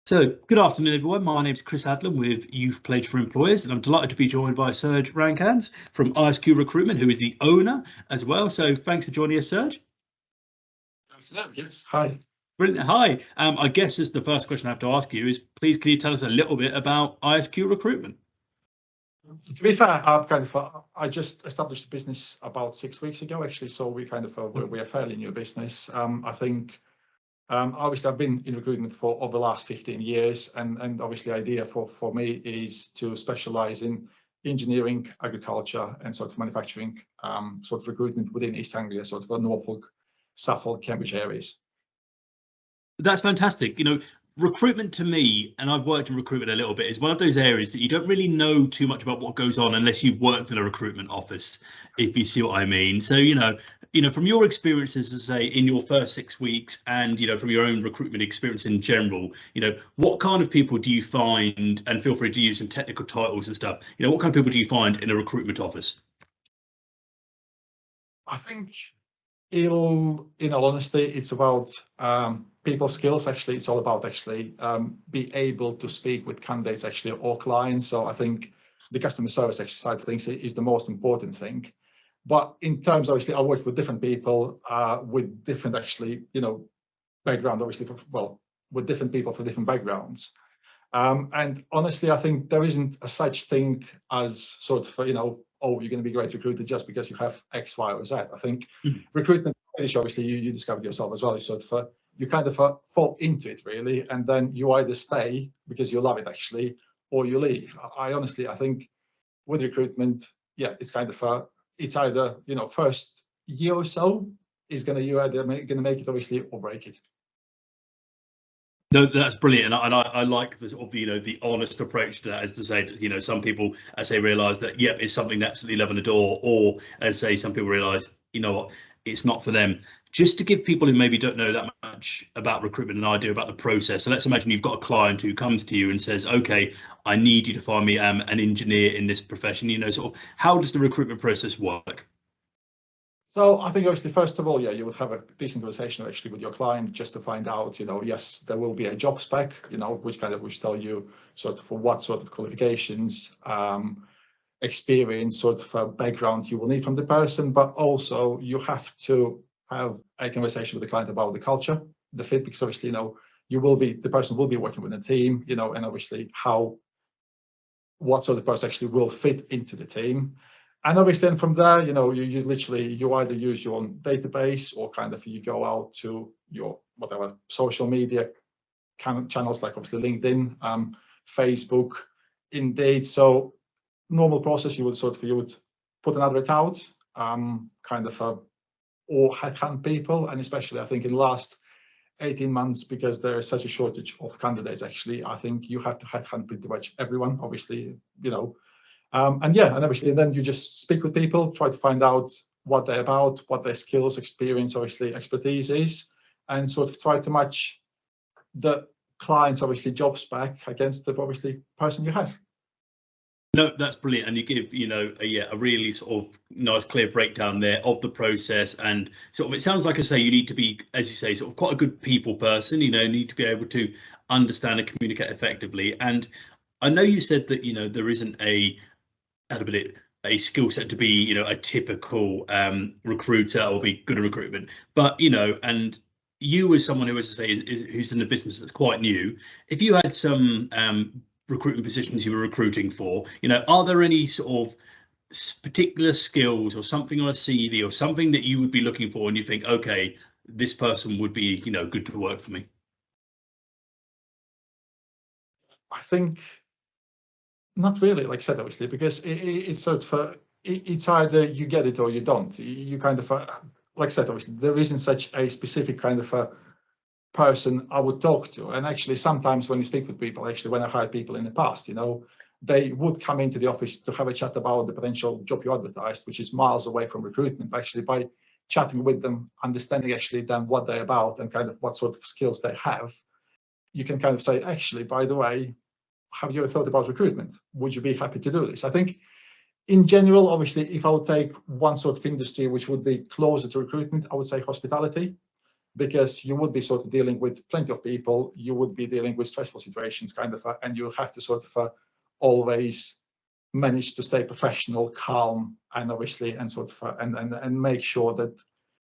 So, good afternoon, everyone. My name is Chris Adlam with Youth Pledge for Employers, and I'm delighted to be joined by Serge Rankans from ISQ Recruitment, who is the owner as well. So, thanks for joining us, Serge. Yes. Hi. Brilliant. Hi. I guess as the first question I have to ask you is, please, can you tell us a little bit about ISQ Recruitment? To be fair, I just established a business about 6 weeks ago, actually. So we're a fairly new business. I think. Obviously, I've been in recruitment for over the last 15 years, and obviously the idea for me is to specialize in engineering, agriculture, and sort of manufacturing sort of recruitment within East Anglia, sort of the Norfolk, Suffolk, Cambridge areas. That's fantastic. Recruitment to me, and I've worked in recruitment a little bit, is one of those areas that you don't really know too much about what goes on unless you've worked in a recruitment office, if you see what I mean. So, from your experiences, as I say, in your first 6 weeks, and from your own recruitment experience in general, what kind of people do you find, and feel free to use some technical titles and stuff, what kind of people do you find in a recruitment office? I think in all honesty, it's about people skills. Actually, it's all about be able to speak with candidates or clients. So I think the customer service side of things is the most important thing. But in terms, obviously, I work with different people with different background, obviously, with different people for different backgrounds. And honestly, I think there isn't a such thing as sort of, oh, you're going to be a great recruiter just because you have X, Y, or Z. I think recruitment, obviously, you discovered yourself as well. You kind of fall into it, really, and then you either stay because you love it, or you leave. I think with recruitment, it's it's either, first year or so is you're either going to make it, obviously, or break it. No, that's brilliant, and I like the sort of the honest approach to that, as to say that some people, as they realise that it's something they absolutely love on the door, or as say some people realise what, it's not for them. Just to give people who maybe don't know that much about recruitment an idea about the process. So let's imagine you've got a client who comes to you and says, "Okay, I need you to find me an engineer in this profession." Sort of how does the recruitment process work? So I think obviously, first of all, you would have a decent conversation with your client just to find out, yes, there will be a job spec, which tell you sort of for what sort of qualifications, experience, sort of background you will need from the person. But also you have to have a conversation with the client about the culture, the fit, because obviously, the person will be working with a team, and obviously what sort of person will fit into the team. And obviously, then from there, you either use your own database or you go out to your whatever social media channels, like obviously LinkedIn, Facebook, Indeed. So normal process, you would put an advert out, or headhunt people, and especially I think in the last 18 months, because there is such a shortage of candidates. I think you have to headhunt pretty much everyone, obviously, and obviously then you just speak with people, try to find out what they're about, what their skills, experience, obviously expertise is, and sort of try to match the client's obviously job spec against the obviously person you have. No, that's brilliant, and you give a really sort of nice, clear breakdown there of the process, and sort of it sounds like, I say, you need to be, as you say, sort of quite a good people person. Need to be able to understand and communicate effectively. And I know you said that there isn't a skill set to be a typical recruiter or be good at recruitment, but and you as someone who, as I say, who's in a business that's quite new, if you had some recruitment positions you were recruiting for, are there any sort of particular skills or something on a CV or something that you would be looking for and you think, okay, this person would be good to work for me? I think not really, like I said, obviously, because it's sort of it's either you get it or you don't. You kind of like I said, obviously, there isn't such a specific kind of a person I would talk to. And actually, sometimes when you speak with people, when I hired people in the past, they would come into the office to have a chat about the potential job you advertised, which is miles away from recruitment. But actually, by chatting with them, understanding then what they're about and kind of what sort of skills they have, you can kind of say, actually, by the way, have you ever thought about recruitment? Would you be happy to do this? I think in general, obviously, if I would take one sort of industry which would be closer to recruitment, I would say hospitality. because you would be sort of dealing with plenty of people, you would be dealing with stressful situations kind of, and you have to sort of always manage to stay professional, calm, and obviously, and sort of, and make sure that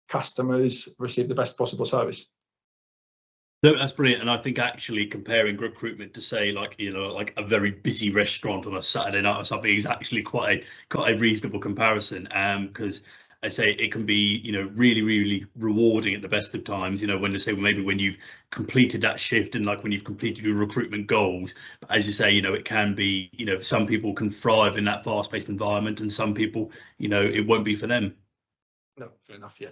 customers receive the best possible service. No, that's brilliant. And I think actually comparing recruitment to say like, like a very busy restaurant on a Saturday night or something is actually quite a reasonable comparison. Because I say it can be, really, really rewarding at the best of times, when to say, well, maybe when you've completed that shift and like when you've completed your recruitment goals. But as you say, it can be, some people can thrive in that fast-paced environment, and some people, it won't be for them. No, fair enough, yeah.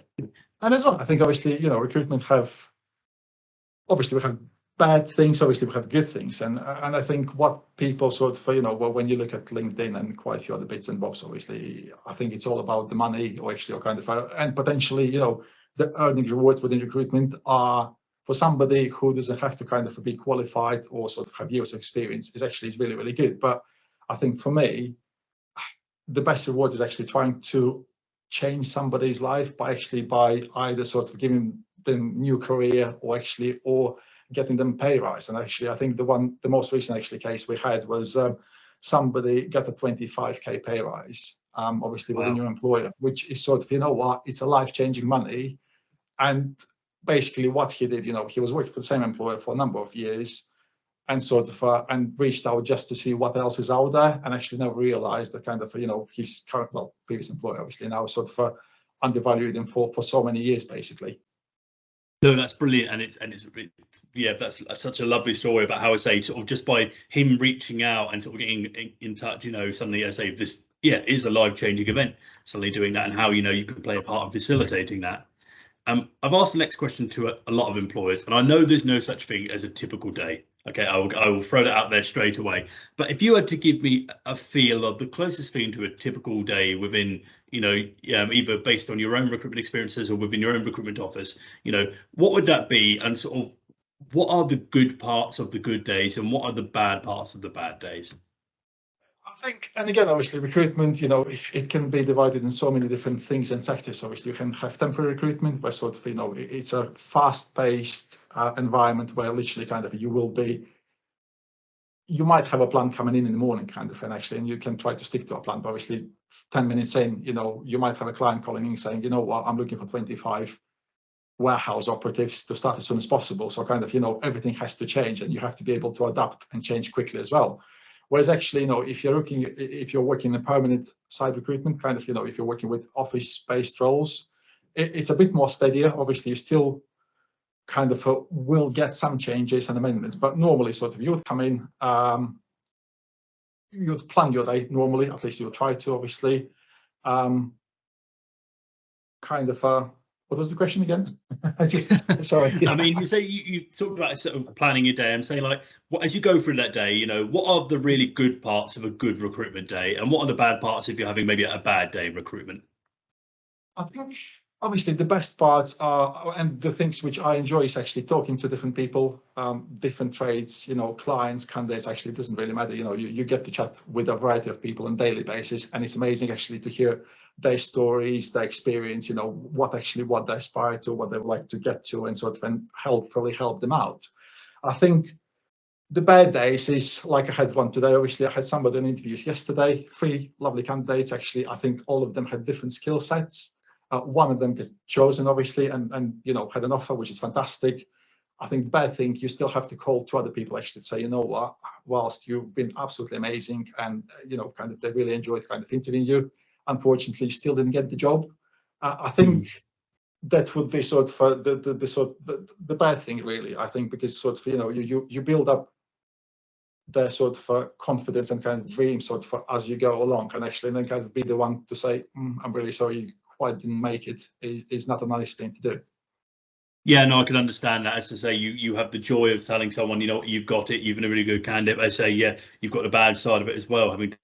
And as well, I think obviously, recruitment obviously we have bad things, obviously we have good things, and I think what people sort of, when you look at LinkedIn and quite a few other bits and bobs, obviously I think it's all about the money, or actually, or kind of, and potentially, the earning rewards within recruitment are, for somebody who doesn't have to kind of be qualified or sort of have years of experience, is really, really good. But I think for me, the best reward is actually trying to change somebody's life by either sort of giving them new career, or getting them pay rise. And actually, I think the most recent case we had was somebody got a 25k pay rise, obviously with a new employer, which is sort of, it's a life-changing money. And basically what he did, he was working for the same employer for a number of years, and sort of and reached out just to see what else is out there, and actually now realized that kind of, his current, previous employer obviously now sort of undervalued him for so many years, basically. No, that's brilliant, and that's such a lovely story about how I say sort of just by him reaching out and sort of getting in touch, suddenly I say this is a life-changing event, suddenly doing that, and how you can play a part in facilitating that. I've asked the next question to a lot of employers, and I know there's no such thing as a typical day. Okay, I will throw that out there straight away. But if you had to give me a feel of the closest thing to a typical day within, either based on your own recruitment experiences or within your own recruitment office, what would that be? And sort of, what are the good parts of the good days, and what are the bad parts of the bad days? I think, and again, obviously recruitment, it can be divided in so many different things and sectors. Obviously, you can have temporary recruitment where sort of, it's a fast-paced environment where literally kind of you might have a plan coming in the morning kind of, and you can try to stick to a plan. But obviously 10 minutes in, you might have a client calling in saying, what, I'm looking for 25 warehouse operatives to start as soon as possible. So kind of, everything has to change, and you have to be able to adapt and change quickly as well. Whereas actually, if you're working in permanent side recruitment, kind of, if you're working with office-based roles, it's a bit more steadier. Obviously, you still kind of will get some changes and amendments, but normally sort of you would come in, you'd plan your day normally, at least you'll try to, obviously. Kind of, what was the question again? Sorry. I mean, you say you talk about sort of planning your day, and say like, as you go through that day, what are the really good parts of a good recruitment day, and what are the bad parts if you're having maybe a bad day in recruitment? I think obviously the best parts are, and the things which I enjoy, is actually talking to different people, different trades, clients, candidates. Actually, it doesn't really matter. You get to chat with a variety of people on a daily basis, and it's amazing actually to hear their stories, their experience, what they aspire to, what they would like to get to, and sort of, and hopefully help them out. I think the bad days is like I had one today. Obviously, I had somebody in interviews yesterday, 3 lovely candidates. Actually, I think all of them had different skill sets. One of them got chosen, obviously, and had an offer, which is fantastic. I think the bad thing, you still have to call 2 other people actually to say, what, whilst you've been absolutely amazing, and kind of they really enjoyed kind of interviewing you, unfortunately, you still didn't get the job. I think that would be sort of the bad thing, really. I think because sort of you build up their sort of confidence and kind of dreams sort of as you go along, and actually then kind of be the one to say, I'm really sorry, quite didn't make it, is not a nice thing to do. Yeah, no, I can understand that. As to say, you have the joy of telling someone, you've got it, you've been a really good candidate. I say, you've got the bad side of it as well, having to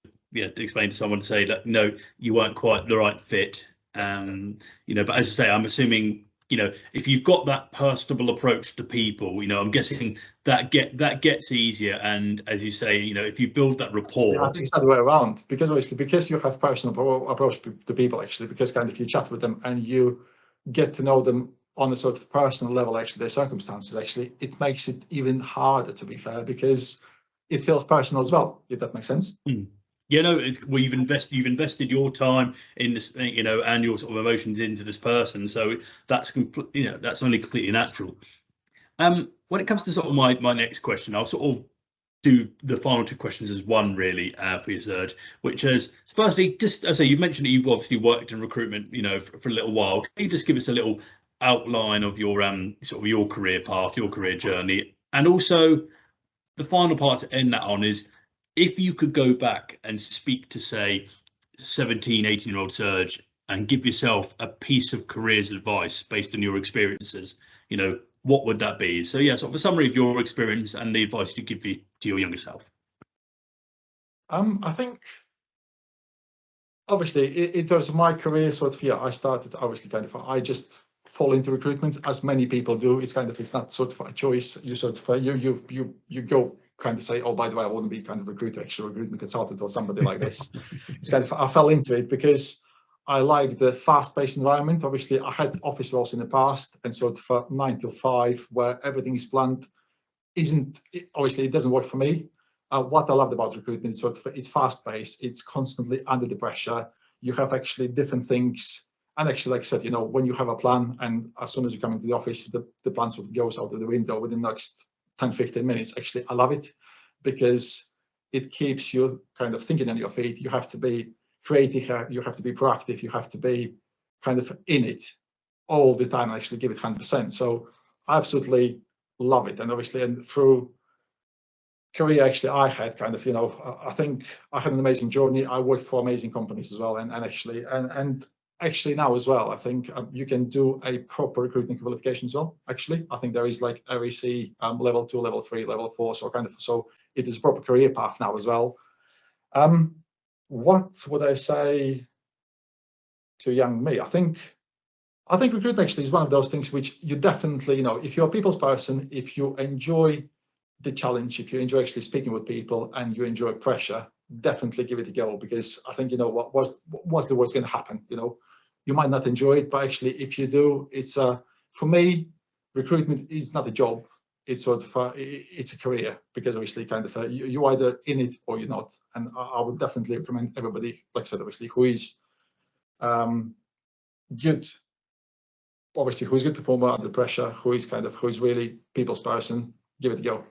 explain to someone to say that no, you weren't quite the right fit. But as I say, I'm assuming, if you've got that personable approach to people, I'm guessing that gets easier. And as you say, if you build that rapport, I think it's the other way around, because obviously because you have personal approach to people, actually, because kind of you chat with them and you get to know them on a sort of personal level, actually, their circumstances, actually, it makes it even harder, to be fair, because it feels personal as well, if that makes sense. Yeah, no, well, you've invested your time in this, and your sort of emotions into this person, so that's that's only completely natural. When it comes to sort of my next question, I'll sort of do the final two questions as one, really, for you, Serge, which is, firstly, just as I say, you've mentioned that you've obviously worked in recruitment, for a little while. Can you just give us a little outline of your sort of your career path, your career journey, and also the final part to end that on is, if you could go back and speak to, say, 17, 18-year-old Serge and give yourself a piece of careers advice based on your experiences, what would that be? So yeah, sort of a summary of your experience and the advice you give to your younger self. I think, obviously, in terms of my career, sort of, yeah, I started obviously kind of, I just fall into recruitment, as many people do. It's not sort of a choice. You sort of you go kind of say, oh, by the way, I want to be kind of recruiter, actually recruitment consultant or somebody like this. It's kind of, I fell into it because I like the fast-paced environment. Obviously, I had office roles in the past, and sort of 9 to 5, where everything is planned, obviously it doesn't work for me. What I loved about recruitment is sort of, it's fast-paced, it's constantly under the pressure. You have actually different things, and actually, like I said, when you have a plan, and as soon as you come into the office, the plan sort of goes out of the window within the next 10-15 minutes. Actually, I love it because it keeps you kind of thinking on your feet. You have to be creative, you have to be proactive, you have to be kind of in it all the time and actually give it 100%. So I absolutely love it. And obviously, and through career, actually, I had kind of, I think I had an amazing journey. I worked for amazing companies as well, and actually now as well, I think you can do a proper recruitment qualification as well. Actually, I think there is like REC level 2, level 3, level 4, so it is a proper career path now as well. What would I say to young me? I think recruitment actually is one of those things which you definitely, if you're a people's person, if you enjoy the challenge, if you enjoy actually speaking with people and you enjoy pressure, definitely give it a go, because I think, what's the worst going to happen? You might not enjoy it, but actually, if you do, it's for me, recruitment is not a job. It's sort of it's a career, because obviously kind of you either in it or you're not. And I would definitely recommend everybody, like I said, obviously, who is good, obviously, who's a good performer under pressure, who is really people's person, give it a go.